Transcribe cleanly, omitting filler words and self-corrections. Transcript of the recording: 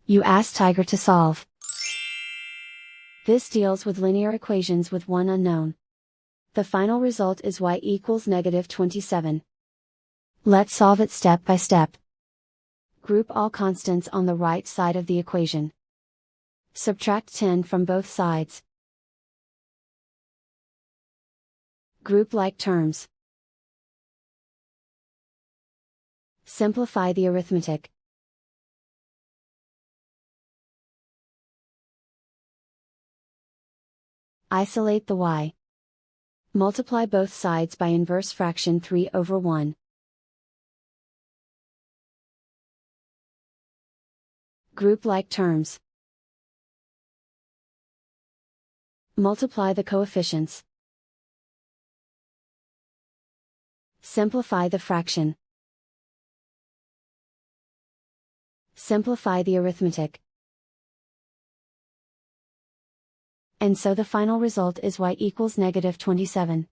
You ask Tiger to solve. This deals with linear equations with one unknown. The final result is y equals -27. Let's solve it step by step. Group all constants on the right side of the equation. Subtract 10 from both sides. Group like terms. Simplify the arithmetic. Isolate the y. Multiply both sides by inverse fraction 3/1. Group like terms. Multiply the coefficients. Simplify the fraction. Simplify the arithmetic. And so the final result is y equals -27.